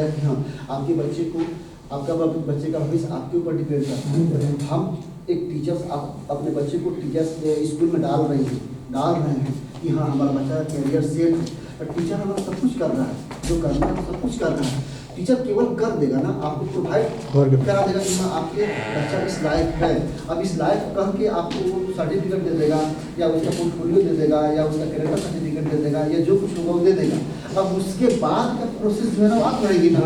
कि हाँ आपके बच्चे को आपका बच्चे का भविष्य आपके ऊपर डिपेंड करता है। हम एक टीचर्स आप अपने बच्चे को टीचर्स स्कूल में डाल रहे हैं कि हाँ हमारा बच्चा कैरियर सेट है। टीचर हमारा सब कुछ कर रहा है, जो करना है सब कुछ कर रहा है। टीचर केवल कर देगा ना, आपको प्रोवाइड करा देगा कि हाँ आपके बच्चा इस लायक है। अब इस लायक कह के आपको वो सर्टिफिकेट दे देगा या उसका पोर्टफोलियो दे देगा या उसका कैरेक्टर सर्टिफिकेट दे देगा या जो कुछ होगा वो दे देगा। अब उसके बाद का प्रोसेस जो है ना आप करेगी ना,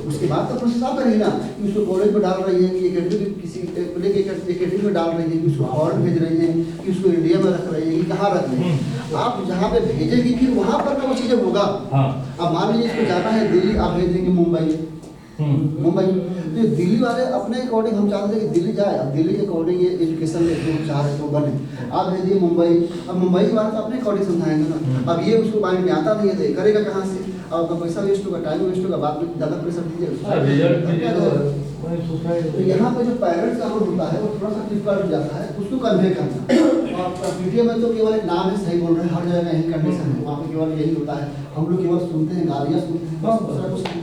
उसके बाद का प्रोसेस आप करेगी ना कि उसको कॉलेज में डाल रही है कि एकेडमी किसी एकेडमी में डाल रही है कि उसको फॉरेन भेज रही है कि उसको इंडिया में रख रही है कि कहाँ रख रही है। आप जहाँ पे भेजेगी फिर वहाँ पर ना वो चीज़ें होगा। अब मान लीजिए इसको जाना है दिल्ली, आप भेज देंगे मुंबई। तो दिल्ली वाले अपने अकॉर्डिंग हम चाहते थे कि दिल्ली जाए, अब दिल्ली के अकॉर्डिंग ये एजुकेशन जो चाह रहे तो बने। आप भेजिए मुंबई, अब मुंबई के बारे में अपने अकॉर्डिंग समझाएंगे ना। अब ये उसको माइंड में आता नहीं है तो करेगा कहाँ से? अब आपका पैसा वेस्ट होगा, टाइम वेस्ट होगा, बाद में ज़्यादा प्रेशर दीजिए। तो यहाँ पे जो पेरेंट्स का रोल होता है वो थोड़ा सा डिफिकल्ट हो जाता है, उसको कन्वे करना। और पीटीए में तो केवल एक नाम है, सही बोल रहे हैं, हर जगह यही कंडीशन है, वहाँ पे केवल यही होता है। हम लोग केवल सुनते हैं, गालियाँ सुनते हैं, बस दूसरा कुछ नहीं।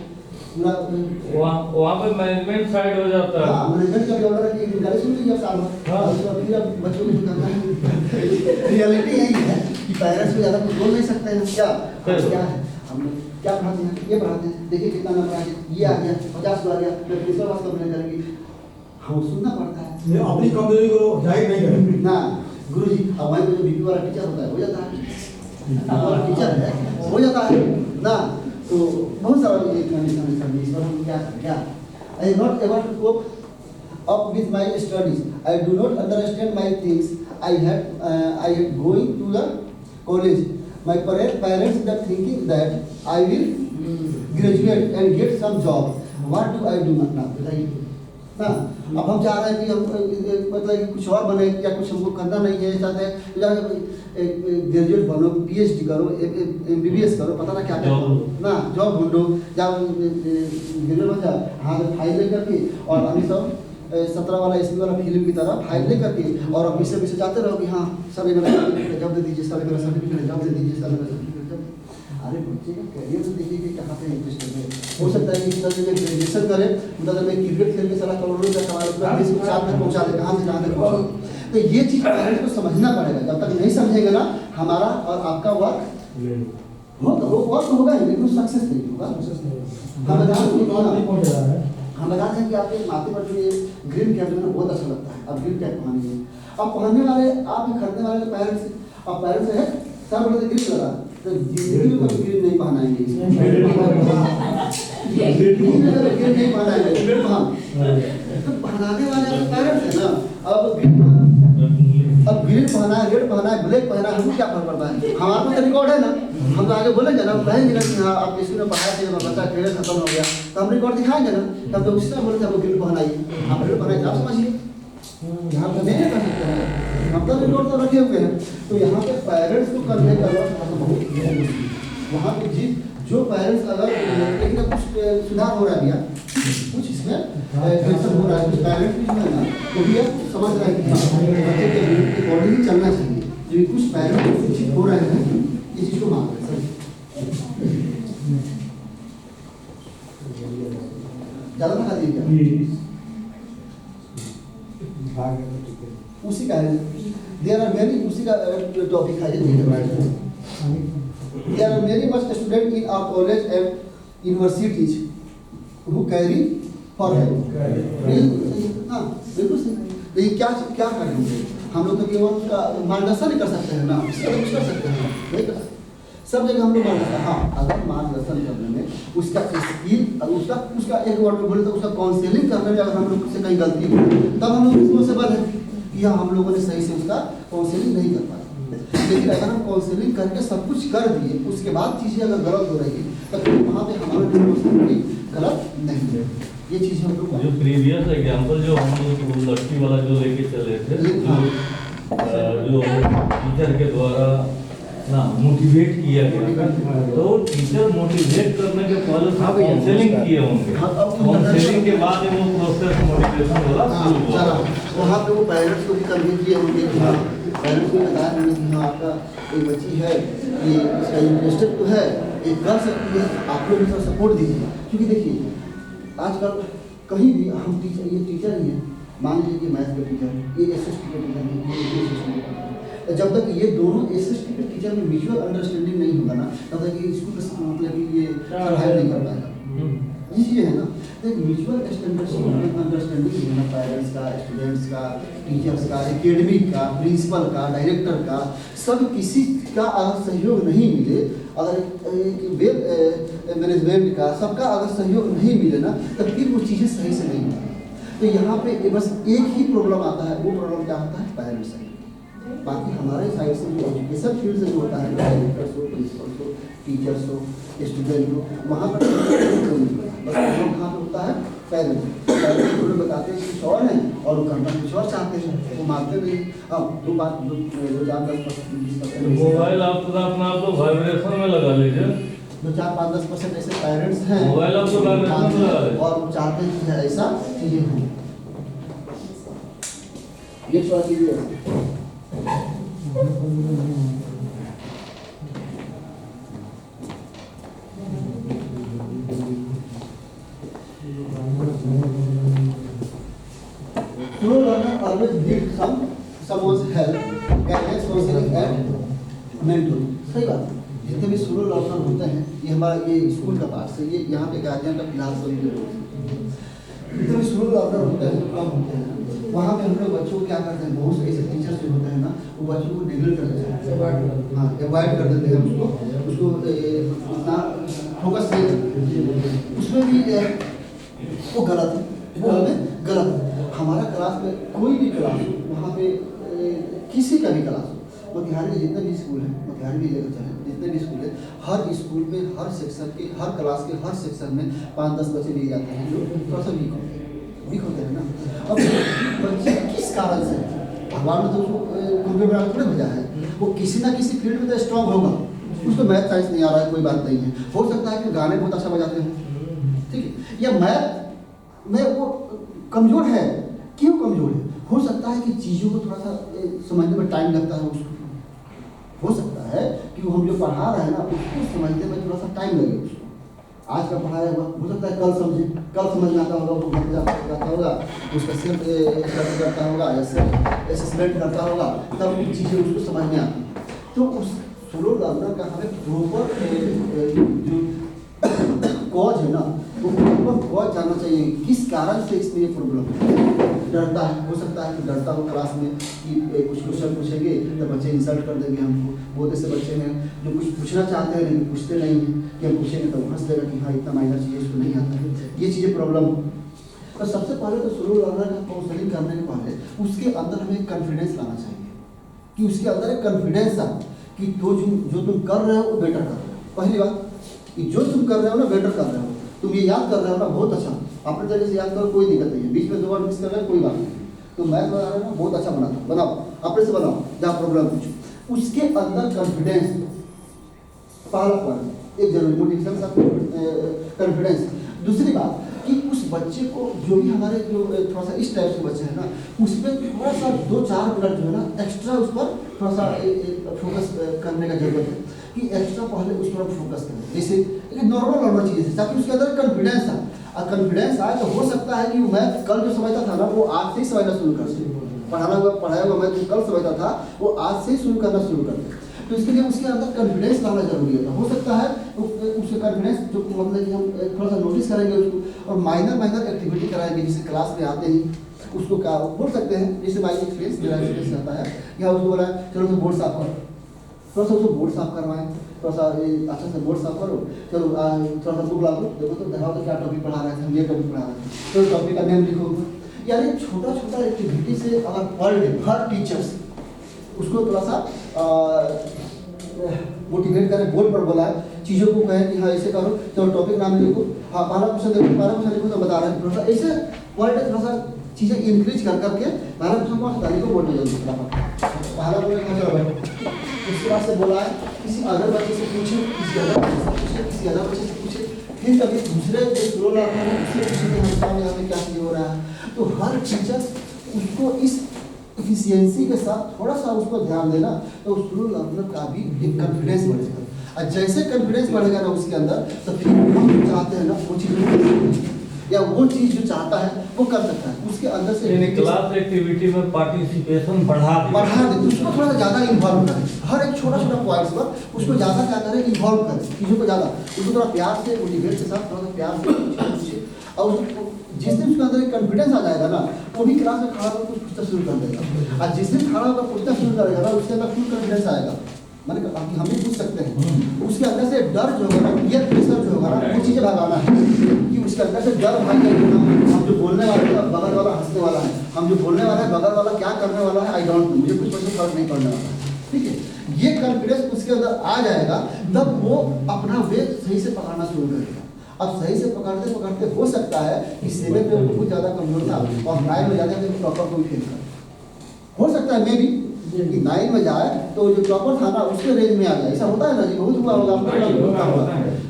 वहाँ पे मैनेजमेंट साइड हो जाता है। हाँ, मैनेजमेंट का ऑर्डर है कि गाली सुन लीजिए साल भर, फिर अब बच्चों को करना है। रियलिटी यही है कि पेरेंट्स भी ज़्यादा कुछ बोल नहीं सकते हैं। क्या है हम लोग क्या पढ़ाते हैं, ये पढ़ाते हैं, देखिए कितना नंबर आ गया, ये आ गया 50 आ गया, मैं प्रिंसिपल पास कंप्लेन करेंगे। हम सुनना पड़ता है, ये अपनी कमजोरी को जाहिर नहीं करें ना गुरुजी। अब वहीं पे जो बीपी वाला टीचर होता है हो जाता है, टीचर है हो जाता है ना। तो बहुत सारा ये कंडीशन इस पर हम क्या I am not able to cope up with my studies, I do not understand my things, I have going to the college, my parents are thinking that I will graduate and get some job, what do I do now? बताइए ना। अब हम चाह रहे हैं कि हम मतलब कि कुछ और बने या कुछ हमको करना नहीं है, चाहते हैं ग्रेजुएट बनो, PhD करो, MBBS करो, पता ना क्या क्या ना, जॉब ढूंढो, या ग्रेजुएट बन जाओ, हाँ फाइल लेकर के और अभी सब 17 वाला इसमें वाला फिल्म की तरह फाइल लेकर के और अब पीछे जाते रहो कि हाँ सर मेरा सर्टिफिकेट जब दे दीजिए, सर मेरा सर्टिफिकेट जब दे दीजिए, सर मेरा सर्टिफिकेट जब। अरे बच्चे का करियर में देखिए कि कहाँ पे इंटरेस्ट है। हो सकता है कि सर में ग्रेजुएशन करे, मतलब मैं क्रिकेट खेल के सारा करोड़ों का कमाल साथ में पहुँचा दे, कहाँ से कहाँ तक पहुँचा। तो ये चीज़ पेरेंट्स को समझना पड़ेगा, जब तक नहीं समझेगा ना हमारा और आपका वर्क होगा ही लेकिन सक्सेस नहीं होगा। हम बताते हैं कि आपके माथे पर जो ये ग्रीन कैप जो है बहुत अच्छा लगता है, अब ग्रीन कैप पहनिए। अब पहनने वाले आप ही खरीदने वाले पेरेंट्स, अब पेरेंट्स है सर बोले ग्रीन लगा तो जिंदगी में कभी ग्रीन नहीं पहनाएंगे, ग्रीन नहीं पहनाएंगे। तो पहनाने वाले पेरेंट्स है ना। अब ग्रीन पहना है, रेड पहना है, ब्लैक पहना है, हमको क्या फर्क पड़ता है? हमारे पास रिकॉर्ड है ना, हम तो आगे बोलेंगे ना, कहेंगे ना कि हाँ आप स्कूल में पढ़ाया थे, बच्चा खेल खत्म हो गया, तो हम रिकॉर्ड दिखाएंगे ना। तब तो उसी तरह बोलते हैं ग्रीन पहनाइए, आप रेड पहनाइए, आप समझिए। यहाँ पर नहीं कर सकते हैं, हम तो रिकॉर्ड तो रखे हुए हैं। तो यहाँ पे पेरेंट्स को कन्वे करना बहुत, वहाँ पे जो पेरेंट्स अगर लेकिन कुछ सुधार हो रहा है भैया, कुछ इसमें हो रहा है, कुछ पेरेंट्स भी है ना तो भी आप समझ रहे हैं कि बच्चे के अकॉर्डिंग ही चलना चाहिए। जो कुछ पेरेंट्स शिक्षित हो रहे हैं इस चीज़ को मान रहे हैं, ज़्यादा बता दीजिए उसी का है। देयर आर मेनी, उसी का टॉपिक है। There are many much students in our college and universities who carry forward. हाँ बिल्कुल सही। लेकिन क्या करेंगे हम लोग? तो केवल मार्गदर्शन नहीं कर सकते हैं ना, उसका कुछ कर सकते हैं नहीं कर सकते। सब जगह हम लोग मार्गदर्शन, हाँ अगर मार्गदर्शन करने में उसका स्किल उसका एक वर्ड में बोले तो उसका काउंसलिंग करने में अगर हम लोग से कहीं गलती हो तब हम लोग रिस्पॉन्सिबल है कि हाँ हम लोगों ने सही से उसका काउंसलिंग नहीं कर पाया। लेकिन अगर हम काउंसलिंग करके सब कुछ कर दिए उसके बाद चीज़ें अगर गलत हो रही है तो फिर वहाँ पे हमारा रिस्पॉन्सिबिलिटी गलत नहीं है। ये चीज़ हम लोग जो प्रीवियस एग्जांपल जो हम लोग लड़की वाला जो लेके चले थे, जो टीचर के द्वारा ना मोटिवेट किया गया, तो टीचर मोटिवेट करने के पहले काउंसलिंग किए होंगे, काउंसलिंग के बाद वो प्रोसेस मोटिवेशन वाला वहाँ पे वो पेरेंट्स को भी कन्वे किए होंगे कि हाँ पेरेंट्स को बताया होंगे कि हाँ आपका एक बच्ची है कि इसका इंटरेस्टेड तो है ये कर सकती है, आप लोग इसका सपोर्ट दीजिए। क्योंकि देखिए आजकल कहीं भी हम टीचर, ये टीचर ही है, मान लीजिए कि मैथ के टीचर है, ये एसएसटी के टीचर है, ये एसएसटी के टीचर है। जब तक ये दोनों एसएसटी के टीचर में म्यूचुअल अंडरस्टैंडिंग नहीं होगा ना, तब तक ये स्कूल का मतलब कि ये पढ़ाई नहीं कर पाएगा। ये चीज़ है ना, तो एक म्यूचुअल अंडरस्टैंडिंग होना पेरेंट्स का, स्टूडेंट्स का, टीचर्स का, एकेडमिक का, प्रिंसिपल का, डायरेक्टर का, सब किसी का अगर सहयोग नहीं मिले, अगर वेल मैनेजमेंट का, सबका अगर सहयोग नहीं मिले ना, तब फिर वो चीज़ें सही से नहीं होती। तो यहाँ पे बस एक ही प्रॉब्लम आता है, वो प्रॉब्लम क्या आता है, पेरेंट्स साइड। बाकी हमारे साइड से जो एजुकेशन फील्ड से जो होता है, डायरेक्टर्स हो, प्रिंसिपल्स हो, टीचर्स हो, स्टूडेंट हो, वहाँ पर बस प्रॉब्लम कहाँ पे होता है, पेरेंट्स लोग बताते हैं कुछ और है और वो करना कुछ और चाहते हैं, वो मानते नहीं। अब दो 4-10% मोबाइल आप लोग वाइब्रेशन में लगा लीजिए, 2-4-5-10% ऐसे पेरेंट्स हैं मोबाइल आप लोग वाइब्रेशन में लगा लीजिए और वो चाहते हैं कि ऐसा चीजें हों। ये सवाल कीजिए। Slow learner always need someone's help, guidance, counseling and mentoring। सही बात है। जितने भी स्लो लर्नर होते हैं, ये हमारा ये स्कूल का पार्ट है, ये यहाँ पे गार्जियन का फिलहाल सभी जितने भी स्लो लर्नर होते हैं, जो कम होते हैं, वहाँ पे हम लोग बच्चों को क्या करते हैं, बहुत से ऐसे टीचर्स जो होते हैं ना, वो बच्चों को निगल कर देते हैं, हाँ अवॉइड कर देते हैं उसको उतना फोकस नहीं, उसमें भी वो गलत है, वो हमें गलत है। हमारा क्लास में कोई भी क्लास हो, वहाँ पे किसी का भी क्लास हो, मोतिहारी में जितने भी स्कूल है, मोतिहारी भी लेकर चले, जितने भी स्कूल है, हर स्कूल में हर सेक्शन के, हर क्लास के हर सेक्शन में 5-10 बच्चे लिए जाते हैं जो थोड़ा सा वीक होते हैं ना। अब बच्चे किस कारण से, भगवान ने तो उसको कंप्यूटर में थोड़े भेजा है, वो किसी ना किसी फील्ड में तो स्ट्रॉन्ग होगा, उसको मैथ साइंस नहीं आ रहा है, कोई बात नहीं है, हो सकता है कि गाने बहुत अच्छा बजाते हैं, ठीक है, या मैथ में वो कमज़ोर है, क्यों कमज़ोर है, हो सकता है कि चीज़ों को थोड़ा सा समझने में टाइम लगता है उसको, हो सकता है कि वो हम जो पढ़ा रहे हैं ना उसको समझने में थोड़ा सा टाइम लगे उसको। आज का पढ़ाया हुआ हो सकता है कल समझे, कल समझ में आता होगा, वो घर जाता होगा, उसका सेल्फ स्टडी करता होगा या सेल्फ असेसमेंट करता होगा, तब वो चीज़ें उसको समझ में आती हैं। तो उस स्लो लर्नर का हमें प्रॉपर जो कॉज है ना, वो प्रॉपर कॉज जानना चाहिए, किस कारण से इसमें ये प्रॉब्लम है। डरता है, हो सकता है कि डरता हो क्लास में कि कुछ क्वेश्चन पूछेंगे तो बच्चे इंसल्ट कर देंगे हमको, बहुत ऐसे बच्चे हैं जो कुछ पूछना चाहते हैं लेकिन पूछते नहीं हैं, कि हम पूछेंगे तो हंस देगा कि हाँ इतना माइनर चीज़ इसको नहीं आता है, ये चीज़ें प्रॉब्लम। तो सबसे पहले तो स्लो लर्नर का काउंसलिंग करने के पहले उसके अंदर हमें कॉन्फिडेंस लाना चाहिए, कि उसके अंदर एक कॉन्फिडेंस आ कि जो तुम कर रहे हो वो बेटर कर रहे हो। पहली बात कि जो तुम कर रहे हो ना बेटर कर रहे हो, तुम ये याद कर रहे हो ना बहुत अच्छा, अपने तरीके से याद करो, कोई दिक्कत नहीं है, बीच में 2 बार मिस कर रहे हो कोई बात नहीं, तो मैथ बना रहे हो ना बहुत अच्छा बनाओ, अपने से बनाओ जहाँ प्रॉब्लम कुछ, उसके अंदर कॉन्फिडेंस पहला पॉइंट एक जरूरी, मोटिवेशन कॉन्फिडेंस। दूसरी बात कि उस बच्चे को जो भी हमारे जो थोड़ा सा इस टाइप के बच्चे हैं ना, उसमें थोड़ा सा 2-4 मिनट जो है ना एक्स्ट्रा उस पर थोड़ा सा फोकस करने का जरूरत है, कि एक्स्ट्रा पहले उस पर फोकस करें, जैसे नॉर्मल चीज़ है, ताकि उसके अंदर कॉन्फिडेंस आए, और कॉन्फिडेंस आए तो हो सकता है कि मैं कल जो समझता था ना वो आज से ही समझना शुरू कर सके, पढ़ाया हुआ मैं जो कल समझता था वो आज से ही शुरू करना शुरू कर दे। तो इसके लिए उसके अंदर कॉन्फिडेंस लाना जरूरी है। हो सकता है उसके कॉन्फिडेंस जो मतलब कि हम थोड़ा सा नोटिस करेंगे उसको, और माइनर एक्टिविटी कराएंगे, जैसे क्लास में आते ही उसको क्या बोल सकते हैं, जैसे माई एक्सपीरियंस मेरा एक्सपीरियंस आता है, या उसको बोला चलो तो बोर्ड साफ करो, थोड़ा सा उसको बोर्ड साफ करवाएं, थोड़ा सा अच्छा से बोर्ड साफ करो, चलो थोड़ा सा बुक ला दो, देखो तो दिखाओ तो क्या टॉपिक पढ़ा रहे थे, हम ये टॉपिक पढ़ा रहे थे, तो टॉपिक का नेम लिखो। यानी छोटा एक्टिविटी से अगर पर डे हर टीचर्स उसको थोड़ा सा मोटिवेट करें, बोर्ड पर बोला है, चीज़ों को कहें कि हाँ ऐसे करो, चलो टॉपिक नाम लिखो, हाँ 12 क्वेश्चन देखो, 12 क्वेश्चन लिखो तो बता रहे हैं, थोड़ा सा ऐसे वर्ड थोड़ा सा चीज़ें इंक्रीज कर करके 12 क्वेश्चन को तारीख को बोर्ड में जल्दी पहला बोले चलो भाई, उसके बाद से बोला है किसी अदर बच्चे से पूछे, किसी अदर बच्चे से पूछे, फिर कभी दूसरे जो स्लो लर्नर है उससे पूछे कि हमें क्या चीज़ हो रहा है। तो हर टीचर उसको इस एफिशिएंसी के साथ थोड़ा सा उसको ध्यान देना, तो स्लो लर्नर का भी एक कॉन्फिडेंस बढ़ेगा। और जैसे कॉन्फिडेंस बढ़ेगा ना उसके अंदर, तो फिर हम जो चाहते हैं ना वो चीज़ या वो चीज़ जो चाहता है वो कर सकता है। उसके अंदर से यानी क्लास एक्टिविटी में पार्टिसिपेशन बढ़ा दे, उसको थोड़ा सा ज़्यादा इन्वॉल्व करें, हर एक छोटा छोटा पॉइंट्स पर उसको ज़्यादा क्या करें, इन्वॉल्व करें चीज़ों को ज़्यादा, उसको थोड़ा प्यार से मोटिवेट के साथ थोड़ा सा प्यार से पूछिए। और उसको जिस दिन उसके अंदर एक कॉन्फिडेंस आ जाएगा ना, वो भी क्लास में खड़ा होकर कुछ पूछना शुरू कर देगा। और जिस दिन खड़ा होकर पूछना शुरू करेगा ना, उसके अंदर फुल कॉन्फिडेंस आएगा, मैंने कहा कि हम भी पूछ सकते हैं। उसके अंदर से डर जो होगा ना, पीयर प्रेशर जो होगा ना, वो चीज़ें भगाना है कि उसके अंदर से डर भाग जाएगा। हम जो बोलने वाले हैं बगल वाला हंसने वाला है, हम जो बोलने वाला है बगल वाला क्या करने वाला है आई डोंट नो, मुझे कुछ परसेंट फर्क नहीं पड़ने वाला है। ठीक है, ये कॉन्फिडेंस उसके अंदर आ जाएगा, तब वो अपना वे सही से पकड़ना शुरू करेगा। अब सही से पकड़ते पकड़ते हो सकता है कि 7 में बहुत ज़्यादा कमजोर था और 9 में जाते हैं टॉपर को भी फेल कर हो सकता है। मे भी कि 9 में जाए तो जो टॉपर था ना उसके रेंज में आ जाए। ऐसा होता है ना जी, बहुत हुआ होगा आपको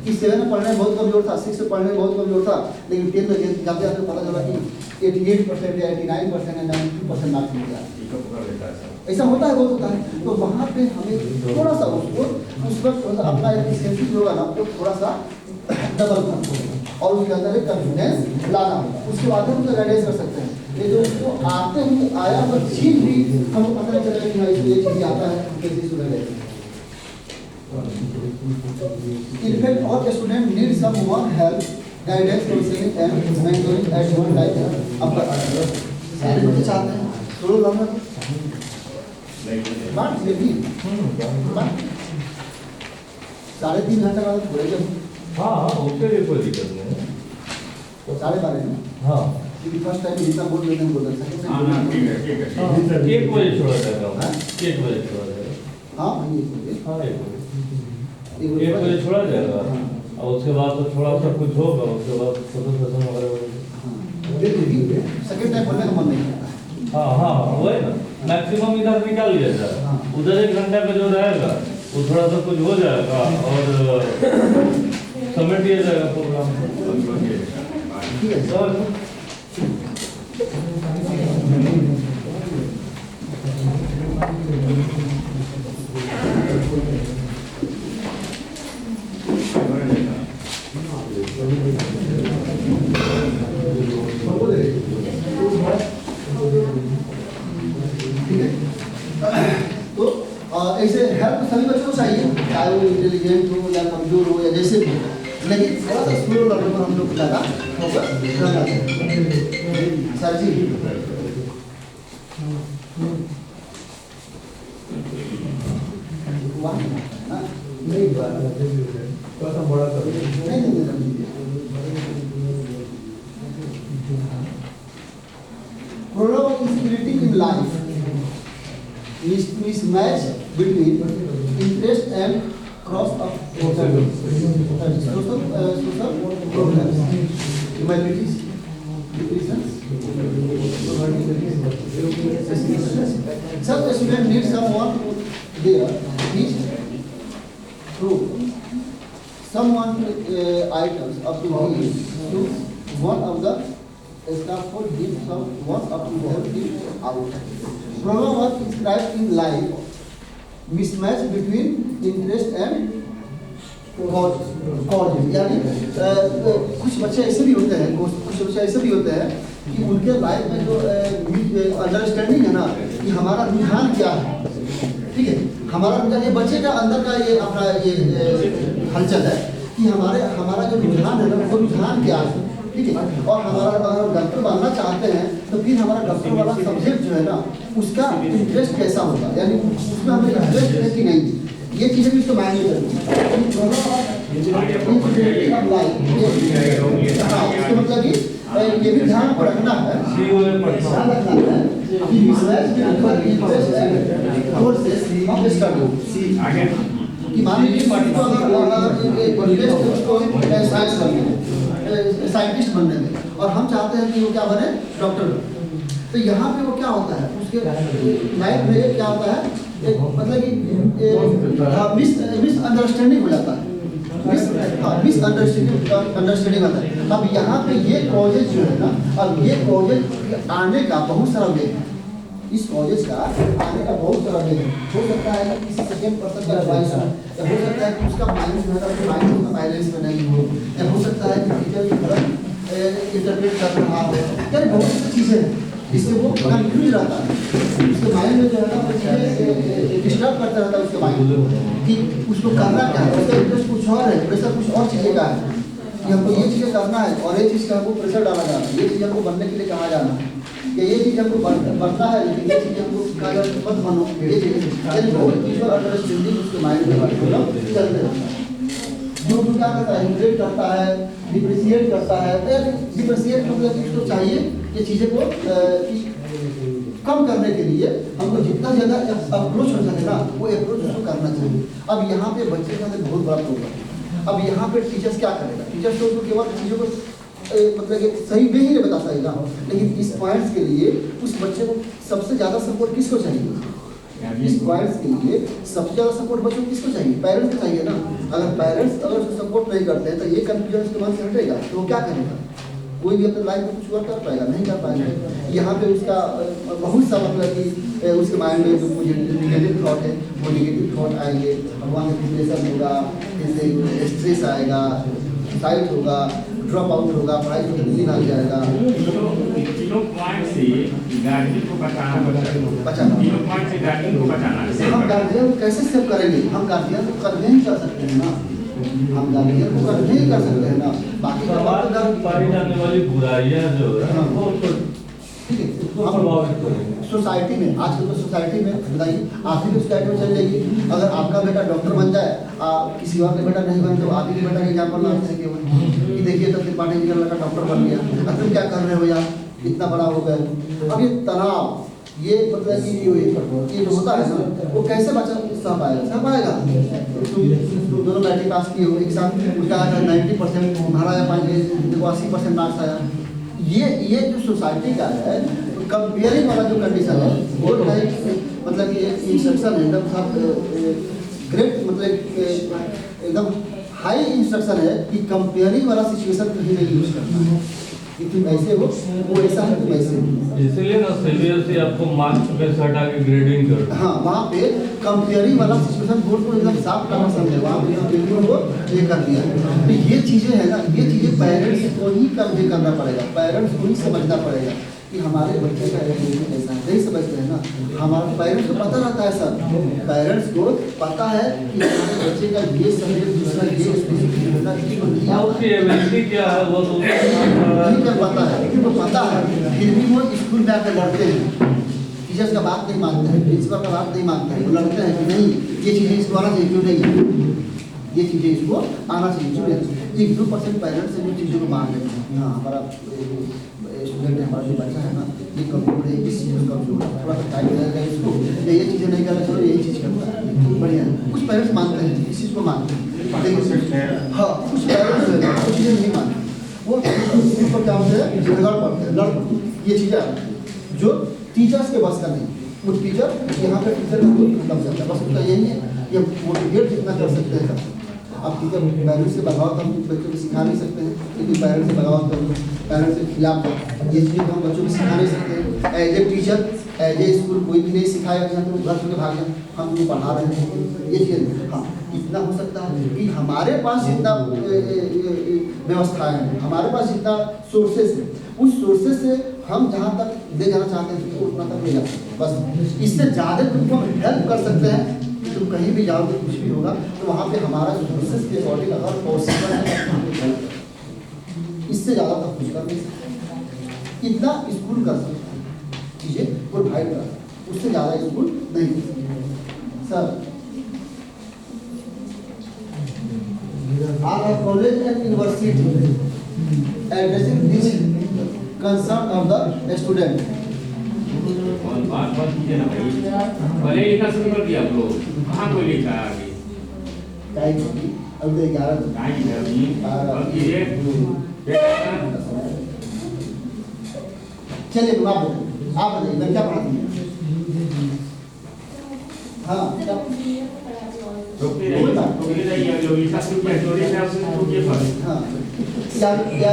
कि 7 में पढ़ने में बहुत कमजोर था, 6 में पढ़ने में बहुत कमजोर था, लेकिन 10 में जाते जाते पता चला कि 88% या 89% या 92% मार्क्स मिल गया। ऐसा होता है, बहुत होता है। तो वहाँ पे हमें थोड़ा सा उसको उस वक्त थोड़ा सा अपना एफिशिएंसी जो होगा ना तो थोड़ा सा डबल करना और उसके अंदर एक कॉन्फिडेंस लाना होगा। उसके बाद हम उसे गाइडेंस कर सकते हैं। ये जो उसको आते हुए आया हुआ चीज भी हमको पता नहीं चलेगा कि हाँ इसको ये चीज आता है, कैसे सुधरेगा। In fact, all students need someone help, guidance, counseling and mentoring at one time. अब सारे बच्चे चाहते हैं सोलो लर्नर बात ये भी 3.5 घंटे बाद थोड़े जब हाँ उसके लिए कोई दिक्कत नहीं है। 12:30 में हाँ क्योंकि फर्स्ट टाइम जितना बोल रहे थे बोल सकते हाँ, 1 बजे छोड़ा जाएगा, 1 बजे छोड़ा जाएगा। हाँ ये बोलिए हाँ 1 बजे छोड़ा जाएगा और उसके बाद तो थोड़ा सा कुछ होगा, उसके बाद फोटो सेशन वगैरह। सेकंड टाइम पढ़ने का मन नहीं करता। हाँ हाँ वही ना, मैक्सिमम इधर निकाल लिया जाए, उधर 1 घंटा का जो रहेगा वो थोड़ा सा कुछ हो जाएगा और समेट दिया जाएगा प्रोग्राम। ठीक है सर। तो ऐसे हेल्प सभी बच्चों को चाहिए, चाहे वो इंटेलिजेंट हो या कमजोर हो या जैसे भी, लेकिन थोड़ा सा स्लो लर्नर पर हम लोग ज़्यादा फोकस करना चाहिए। Sir ji Problem instability in life, mismatch between interest and cross of social problems, humanities, depressions. Some students need someone there teach through someone items up to him. So one of the scaffold gives someone up to help him out. Problem of inscribed in life, mismatch between interest and cause। यानी कुछ बच्चे ऐसे भी होते हैं, कुछ बच्चे ऐसे भी होते हैं कि उनके लाइफ में जो अंडरस्टैंडिंग है ना कि हमारा रुझान क्या है। ठीक है, हमारा रुझान ये बच्चे का अंदर का ये अपना ये हलचल है कि हमारा जो रुझान है ना वो रुझान क्या है। ठीक है, और हमारा अगर डॉक्टर बनना चाहते हैं तो फिर हमारा डॉक्टर वाला सब्जेक्ट जो है ना उसका इंटरेस्ट कैसा होगा, यानी उसमें हमें इंटरेस्ट है कि नहीं, ये चीज़ें भी तो मायने करती हैं। उसका मतलब कि ये भी ध्यान रखना है कि कि मान लीजिए साइंटिस्ट बनने में और हम चाहते हैं कि वो क्या बने, डॉक्टर। तो यहाँ पे वो क्या होता है उसके लाइफ में क्या होता है, एक मतलब कि मिसअंडरस्टैंडिंग हो जाता है, मिसअंडरस्टैंडिंग होता है। अब यहाँ पे ये कॉलेज जो है ना, अब ये कॉलेज आने का बहुत सारा वे है, इस कॉलेज का आने का बहुत तरह है। हो सकता है कि किसी सेकेंड पर्सन का चॉइस हो, या हो सकता है कि उसका माइंड जो है ना माइंड उसका बैलेंस में नहीं हो, या हो सकता है कि टीचर गलत इंटरप्रेट कर रहा हो, यानी बहुत सी चीज़ें हैं इससे वो कंफ्यूज रहता है, उसके माइंड में जो है ना वो चीज़ें डिस्टर्ब करता रहता है उसके माइंड को कि उसको करना क्या है, उसका इंटरेस्ट कुछ और है, प्रेशर कुछ और चीज़ें का है कि हमको ये चीज़ें करना है और ये चीज़ का हमको प्रेशर डाला जा रहा है, ये चीज़ हमको बनने के लिए कहा जा रहा है कि ये चीज़ हमको बनना है, लेकिन ये चीज़ हमको कहा जा रहा है मत बनो, ये चीज़ यानी वो विजुअल अंडरस्टैंडिंग उसके माइंड में चलते रहता है। जो क्या करता है, इंटरेस्ट करता है, डिप्रिशिएट करता है, डिप्रिशिएट मतलब कि उसको चाहिए ये चीज़ें को कम करने के लिए हमको जितना ज़्यादा अप्रोच हो सके ना वो अप्रोच उसको करना चाहिए। अब यहाँ पे बच्चे का बहुत बड़ा प्रॉब्लम है। अब यहाँ पे टीचर्स क्या करेगा, टीचर्स तो केवल चीज़ों को मतलब कि सही वे ही नहीं बता पाएगा, लेकिन इस पॉइंट्स के लिए उस बच्चे को सबसे ज़्यादा सपोर्ट किसको चाहिए, इस पॉइंट्स के लिए सबसे ज़्यादा सपोर्ट बच्चों को किसको चाहिए, पेरेंट्स को चाहिए ना। अगर पेरेंट्स अगर उसको सपोर्ट नहीं करते हैं तो ये कंफ्यूजन उसके मन से हटेगा तो वो क्या करेगा, कोई भी अपने लाइफ में कुछ वर्क कर पाएगा, नहीं कर पाएगा। यहाँ पे उसका बहुत सा मतलब कि उसके माइंड में जो मुझे निगेटिव थॉट है वो निगेटिव थॉट आएंगे, वहाँ से डिप्रेशन होगा, जैसे स्ट्रेस आएगा, सुसाइड होगा, ड्रॉप आउट होगा, पढ़ाई से दिल्ली भाग जाएगा। तीनों पॉइंट से गार्जियन को बचाना बचाना, तीनों पॉइंट से गार्जियन को बचाना। हम गार्जियन को कैसे सेव करेंगे, हम गार्जियन को कन्वे ही कर सकते हैं ना, हम गार्जियन को कन्वे ही कर सकते हैं ना। बाकी का बात तो पाई जाने वाली बुराइयां जो है वो ठीक है, उसको प्रभावित करेंगे। सोसाइटी में आजकल तो सोसाइटी में बताइए आप ही की सोसाइटी में चल जाइए, अगर आपका बेटा डॉक्टर बन जाए, किसी और का बेटा नहीं बने तो आप ही के बेटा का एग्जाम्पल लाते हैं केवल कि देखिए तो त्रिपाठी जी का लड़का डॉक्टर बन गया, अब तुम क्या कर रहे हो यार, इतना बड़ा हो गया। अब ये तनाव, ये मतलब कि ये जो होता है ना वो कैसे बच्चा सह पाएगा। तुम दोनों मैट्रिक पास किए हो एक साथ, उसका 90% तुम्हारा या पाएंगे, देखो 80% मार्क्स आया। ये जो सोसाइटी का है कंपेयरिंग वाला जो कंडीशन है वो मतलब कि एक इंस्ट्रक्शन है एकदम सब ग्रेट, मतलब एकदम हाई इंस्ट्रक्शन है कि कंपेयरिंग वाला सिचुएशन कहीं नहीं यूज करना है कि तुम ऐसे हो वो ऐसा है तुम ऐसे हो। इसलिए ना सीबीएसई आपको मार्क्स पे हटा के ग्रेडिंग कर, हाँ वहाँ पे कंपेयरिंग वाला सिचुएशन बोर्ड को एकदम साफ करना समझे, वहाँ पे कंपेयरिंग को ये कर दिया। तो ये चीज़ें है ना, ये चीज़ें पेरेंट्स को ही कन्वे करना पड़ेगा, पेरेंट्स को ही समझना पड़ेगा कि हमारे बच्चे का एजुकेशन ऐसा है, नहीं समझते हैं ना। हमारे पेरेंट्स को पता रहता है सर, पेरेंट्स को पता है कि हमारे बच्चे का ये सब्जेक्ट दूसरा ये स्पेसिफिक होता है, उसकी एबिलिटी क्या है वो तो नहीं कर पाता है, लेकिन वो पता है फिर भी वो स्कूल में आकर लड़ते हैं, टीचर्स का बात नहीं मानते हैं, प्रिंसिपल का बात नहीं मानते हैं, वो लड़ते हैं कि नहीं ये चीज़ें इसको आना चाहिए, क्यों नहीं ये चीज़ें इसको आना चाहिए। 1-2% पेरेंट्स इन चीज़ों को मान लेते हैं, हाँ हमारा स्टूडेंट है, हमारा जो बच्चा है ना ये कमजोर है, इस चीज़ में कमजोर है, थोड़ा सा टाइम लगेगा इसको, ये चीज़ें नहीं करना चाहिए, यही चीज़ करता है, बढ़िया है। कुछ पेरेंट्स मानते हैं, इस चीज़ को मानते हैं, लेकिन हाँ कुछ पेरेंट्स कुछ चीज़ें नहीं मानते, वो पर क्या होते हैं झगड़ पड़ते हैं, लड़ पड़ते हैं, ये चीज़ें जो टीचर्स के बस का नहीं। वो टीचर यहाँ पे टीचर का कोई खत्म करता है, बस उसका यही है कि हम मोटिवेट जितना कर सकते हैं। अब टीचर पेरेंट्स से बगावत हम बच्चों को सिखा नहीं सकते हैं, क्योंकि पेरेंट्स से बगावत करो, पेरेंट्स के खिलाफ ये चीज़ हम बच्चों को सिखा नहीं सकते हैं। As a teacher as a school कोई भी नहीं सिखाएगा कि हम तो घर के भाग जाए, हम तुमको पढ़ा रहे हैं, ये चीज़ हाँ इतना हो सकता है कि हमारे पास जितना व्यवस्था है, हमारे पास जितना सोर्सेस है, उस सोर्सेस से हम जहाँ तक ले जाना चाहते हैं तो उतना तक ले जा सकते हैं। बस इससे ज़्यादा तुमको हेल्प कर सकते हैं कि तुम कहीं भी जाओगे कुछ भी होगा तो वहाँ पे हमारा सोर्सेस के अकॉर्डिंग अगर पॉसिबल है, इससे ज़्यादा तक कुछ कर नहीं सकते। इतना स्कूल कर सकता है, चीज़ें प्रोवाइड कर सकता है, उससे ज़्यादा स्कूल नहीं कर सकते। Sir our college and university addressing this concern of the student. और बात कीजिए ना भाई, पहले लिखना शुरू कर दिया आप लोग, कहाँ कोई लिखा है आगे? अब 11 नहीं अभी बाकी ये चलिए आप बताइए क्या पढ़ाती हैं? हाँ क्या रोकते रहिए, जो लिखा शुरू किया चोरी से आपसे रोकिए पर हाँ क्या क्या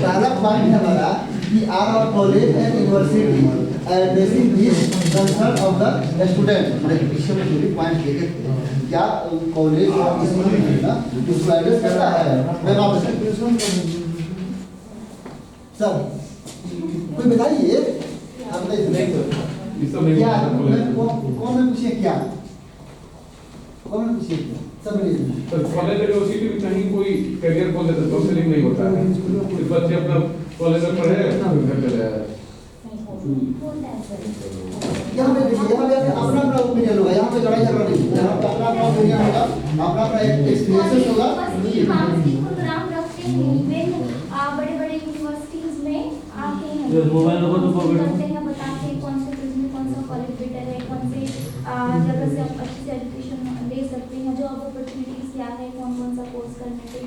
पहला पॉइंट है हमारा We are our college and university addressing this concern of the student. मैंने पीछे में जो भी पॉइंट देखे थे, क्या कॉलेज और स्कूल ना इसको एड्रेस करता है? मैं वापस सर कोई बताइए आप नहीं क्या कौन में पूछिए क्या कौन में पूछिए क्या सब तो कॉलेज यूनिवर्सिटी में कहीं कोई करियर खोल लेते काउंसलिंग नहीं होता है, सिर्फ बच्चे अपना कॉलेज में पढ़े घर चले आए। यहाँ पे देखिए, यहाँ पे अपना अपना ओपिनियन होगा, यहाँ पे लड़ाई झगड़ा नहीं, यहाँ पे अपना अपना ओपिनियन होगा, अपना अपना एक्सपीरियंस होगा। बड़े-बड़े यूनिवर्सिटीज में आते हैं, मोबाइल नंबर तो करते हैं, बताते हैं कौन से प्रिज्म में कौन सा कॉलेज बेटर है, कौन से जगह से आप अच्छी से एजुकेशन ले सकते हैं, जॉब अपॉर्चुनिटीज क्या है, कौन-कौन सा कोर्स करने से।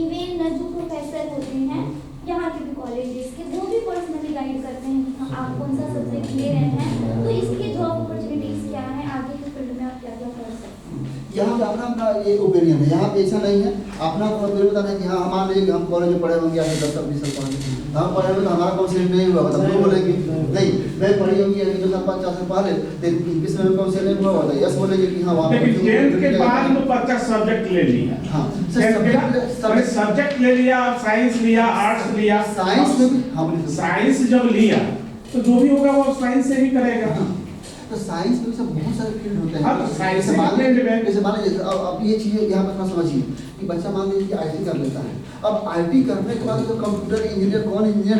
इवन जो प्रोफेसर होते हैं यहाँ के भी कॉलेजेस के, वो भी पर्सनली गाइड करते हैं कि हाँ आप कौन सा सब्जेक्ट ले रहे हैं, तो इसकी जॉब अपॉर्चुनिटीज क्या है, आगे के फील्ड में आप क्या-क्या कर सकते हैं। यहाँ पे अपना अपना ये ओपिनियन है, यहाँ पे ऐसा नहीं है अपना ओपिनियन बताना है कि हाँ मान लीजिए हम कॉलेज में पढ़े होंगे आगे 10 साल 20 साल पढ़े, हम पढ़े हुए तो हमारा काउंसलिंग नहीं हुआ मतलब वो बोलेंगे नहीं, मैं पढ़ी होंगी अभी 2 साल 5 साल पहले इस समय काउंसलिंग हुआ होता है, यस बोलेंगे कि हाँ वहाँ लेकिन 10th के बाद में बच्चा सब्जेक्ट ले लिया, हाँ सब्जेक्ट ले लिया, साइंस लिया, आर्ट्स लिया, साइंस में भी हाँ बोलिए साइंस जब लिया तो जो भी होगा वो साइंस से ही करेगा। तो साइंस में सब बहुत सारे फील्ड होते हैं। हाँ, तो साइंस जैसे में मान फील्ड है। जैसे मान लीजिए अब ये चीज़ यहाँ पर थोड़ा समझिए कि बच्चा मान लीजिए कि आईटी कर लेता है, अब आईटी करने के बाद तो कंप्यूटर इंजीनियर कौन इंजीनियर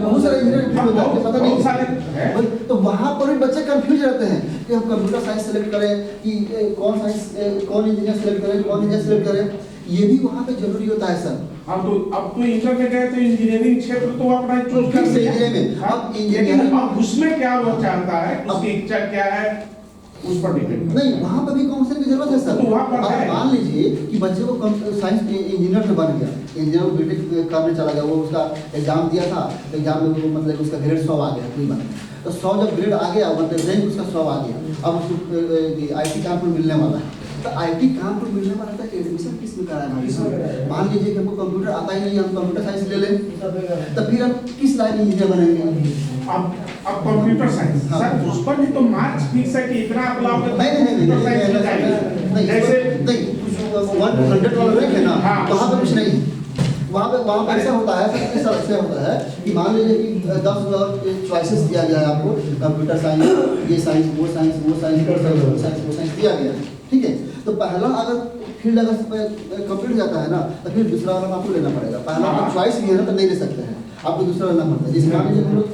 बहुत सारे इंजीनियर फील्ड होता है पता नहीं, तो वहाँ पर भी बच्चे कंफ्यूज रहते हैं कि हम कंप्यूटर साइंस सेलेक्ट करें कि कौन इंजीनियर सेलेक्ट करें, कौन इंजीनियर सेलेक्ट करें, ये भी वहाँ पे जरूरी होता है सर। अब तो इंटर में गए तो इंजीनियरिंग क्षेत्र तो अपना चूज कर सकते हैं, अब इंजीनियरिंग अब उसमें क्या वो चाहता है, उसकी इच्छा क्या है, उस पर डिपेंड नहीं, वहाँ पर भी काउंसलिंग की जरूरत है सर। तो वहाँ पर है। मान लीजिए कि बच्चे को साइंस इंजीनियर में बन गया, इंजीनियर बीटेक करने चला गया, वो उसका एग्जाम दिया था, एग्जाम में वो मतलब उसका ग्रेड 100 आ गया, कोई बात नहीं, तो 100 जब ग्रेड आ गया मतलब रैंक उसका 100 आ गया, अब उसको IT कानपुर मिलने वाला है, तो IT कानपुर मिलने वाला था, एडमिशन किस में कराना है? मान लीजिए कि हमको कंप्यूटर आता ही नहीं, हम कंप्यूटर साइंस ले लें, तो फिर हम किस लाइन इंजीनियर बनेंगे? अब कंप्यूटर साइंस सर उस पर भी तो मार्क्स फिक्स है कि इतना आप लाओगे नहीं जैसे 100 वाला रैंक है ना, वहाँ पे कुछ नहीं, वहाँ पे ऐसा होता है सबके साथ ऐसा होता है कि मान लीजिए कि 10 चॉइसेस दिया गया है आपको, कंप्यूटर साइंस, ये साइंस, वो साइंस, वो साइंस, वो साइंस दिया गया है, ठीक है। तो पहला अगर फील्ड अगर कंप्लीट हो जाता है ना, तो फिर दूसरा वाला आपको लेना पड़ेगा, पहला आपको चॉइस भी है ना तो नहीं ले सकते हैं, आपको दूसरा लेना पड़ता है। जैसे मान लीजिए हम लोग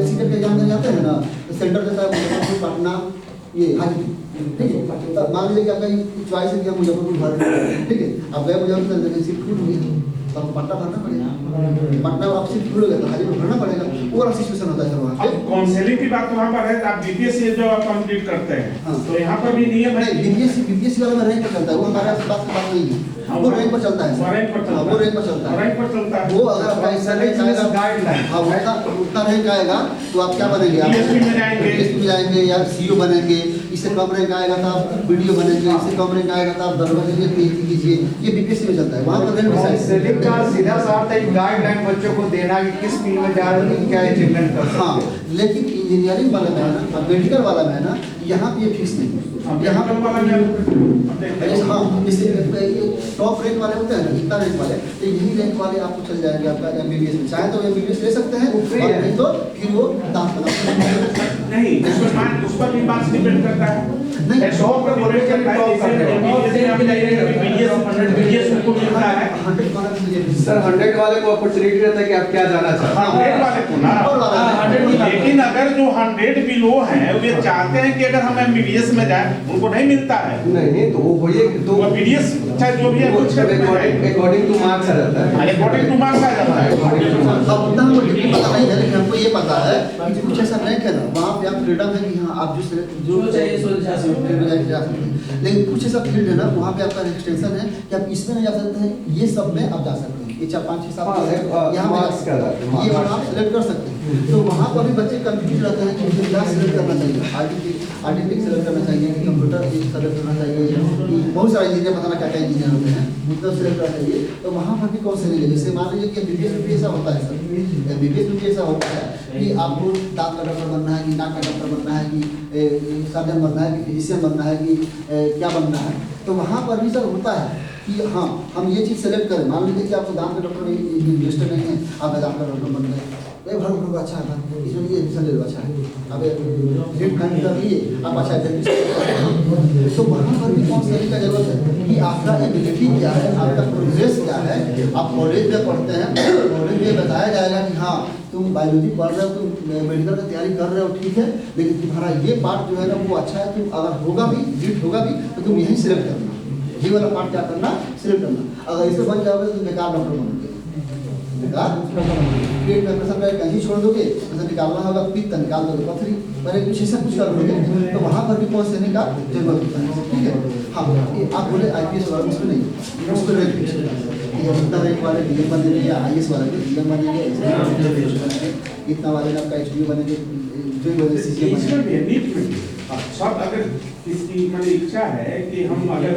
सीटेट के एग्जाम देने जाते हैं ना, तो सेंटर देता है मुजफ्फरपुर, पटना, ये हाजीपुर, ठीक है। तो मान लीजिए कि आपका चॉइस है कि हम मुजफ्फरपुर भर, ठीक है, अब गए मुजफ्फरपुर से सीट फुल हुई तो आपको पटना भरना पड़ेगा, पटना आप सीट फुल हो गया तो हाजीपुर भरना पड़ेगा, वो वाला सिचुएशन होता है सर वहाँ पे। अब काउंसलिंग की बात वहाँ पर है, आप बीपीएससी जो आप कंप्लीट करते हैं तो यहाँ पर भी नियम है, बीपीएससी वाला में रैंक पर चलता है, वो हमारे पास की बात नहीं है, वो रैंक पर चलता है, वो रैंक पर चलता है, वो अगर आपका ऐसा रैंक आएगा, हाँ उतना रैंक आएगा तो आप क्या बनेंगे, आप DSP में जाएंगे या CEO बनेंगे, इससे कम रैंक आएगा तो आप BDO बनेंगे, इससे कम रैंक आएगा तो आप दरोगा के लिए PhD कीजिए, ये बीपीएससी में चलता है, वहाँ पर रैंक काउंसलिंग का सीधा सा अर्थ है गाइडलाइन बच्चों को देना कि किस फील्ड में जा रहे हैं, क्या अचीवमेंट कर सकते हैं। हाँ, लेकिन इंजीनियरिंग वाला में है ना, मेडिकल वाला में है ना, यहाँ पे ये फिक्स नहीं है, यहाँ पर वाला में हाँ जैसे टॉप रैंक वाले होते हैं ना, इतना रैंक वाले, तो यही रैंक वाले आपको चल जाएंगे आपका MBBS में, चाहे तो MBBS ले सकते हैं, और नहीं तो फिर वो दांत नहीं, उस पर भी मार्क्स डिपेंड करता है, नहीं 100 पर बोले कि MBBS को मिलता है 100 वाला भी मुझे सर 100 वाले को अपॉर्चुनिटी रहता है कि आप क्या जाना चाहते हैं। 100 वाले को ना, लेकिन अगर जो 100 बिलो हैं वे चाहते हैं कि अगर हम MBBS में जाएं, उनको नहीं मिलता है, नहीं तो वो होइए तो BDS चाहे जो भी है अकॉर्डिंग टू मार्क्स आ जाता है, अकॉर्डिंग टू मार्क्स आ जाता है। अब उतना हमको डिटेल पता नहीं है, लेकिन हमको ये पता है कि कुछ ऐसा रैंक है ना, वहाँ पे आप फ्रीडम है कि हाँ आप जो चाहिए सो जा सकते हैं, लेकिन कुछ ऐसा फील्ड है ना, वहाँ पे आपका एक्सटेंशन है कि आप इसमें नहीं जा सकते हैं, ये सब में आप जा सकते हैं। ये 4 5 6 हाँ, 7 यहाँ marks का रहता है, ये marks। आप सेलेक्ट कर सकते हैं। तो वहाँ पर भी बच्चे कंफ्यूज रहते हैं कि मुझे क्या सेलेक्ट करना चाहिए, आर्टिफिक सेलेक्ट करना चाहिए कि कंप्यूटर सेलेक्ट करना चाहिए, कि बहुत सारे इंजीनियर पता ना क्या क्या इंजीनियर होते हैं, मतलब सेलेक्ट करना चाहिए। तो वहाँ पर भी कौन से लेंगे, जैसे मान लीजिए कि एमबीबीएस में भी ऐसा होता है सर, एमबीबीएस में भी ऐसा होता है कि आपको दांत का डॉक्टर बनना है कि नाक का डॉक्टर बनना है कि सर्जन बनना है कि फिजिशियन बनना है कि क्या बनना है। तो वहाँ पर भी सर होता है कि हाँ हम ये चीज़ सेलेक्ट करें। मान लीजिए कि आपको दांत का डॉक्टर इंटरेस्टेड नहीं है, आप दांत का डॉक्टर बन गए, भर अच्छा है, इसमें ये एडमिशन ले लो, अच्छा है, अब डेट फाइनल कर लिए आप, अच्छा है। तो वहाँ पर भी काउंसलिंग का जरूरत है कि आपका एबिलिटी क्या है, आपका प्रोग्रेस क्या है। आप कॉलेज में पढ़ते हैं, कॉलेज में बताया जाएगा कि हाँ तुम बायोलॉजी पढ़ रहे हो, तुम मेडिकल की तैयारी कर रहे हो, ठीक है, लेकिन तुम्हारा ये पार्ट जो है ना वो अच्छा है, तुम अगर होगा भी लीड होगा भी तो तुम यही सिलेक्ट करना, ये वाला पार्ट क्या करना, सिलेक्ट करना। अगर इसे बन जाओगे तो बेकार डॉक्टर बनोगे, बेकार पेट में प्रेशर का कहीं छोड़ दोगे, प्रेशर निकालना होगा, पित्त निकाल दोगे, पथरी पहले कुछ ऐसा कुछ कर दोगे, तो वहाँ पर भी कौन सेने का जरूरत होता है, ठीक है। हाँ ये आप बोले IPS वाला उसमें नहीं, उस पर एक वाले DM बनेंगे या IS वाले DM बनेंगे, इतना वाले का आपका HDO बनेंगे, जो बने CCA इसमें बनेंगे। भी नीट में भी सब अगर किसी मतलब इच्छा है कि हम अगर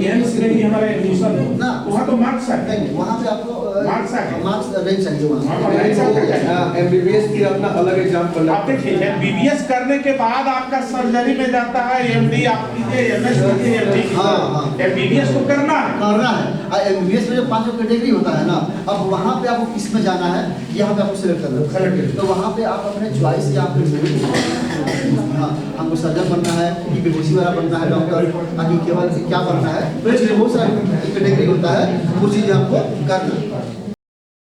एम्स में ही हमारा एडमिशन हो ना वहाँ तो मार्क्स है, नहीं, वहाँ पे आपको मार्क्स है, मार्क्स रैंक चाहिए वहाँ वहाँ रैंक चाहिए। MBBS की अपना अलग एग्जाम कर आप देखिए एमबीबीएस करने के बाद आपका सर्जरी में जाता है, MD आप कीजिए, MS कीजिए, MD हाँ, हाँ। एमबीबीएस तो करना है। करना है। MBBS में जो 5 कैटेगरी होता है ना, अब वहाँ पे आपको किस में जाना है, यहाँ पे आपको सिलेक्ट करना है। तो वहाँ पे आप अपने चॉइस या हाँ हमको सर्जन बनना है कि बेहोशी वाला बनना है डॉक्टर, आगे केवल क्या बनना है, बहुत सारा कैटेगरी होता है, वो चीज़ हमको करना है।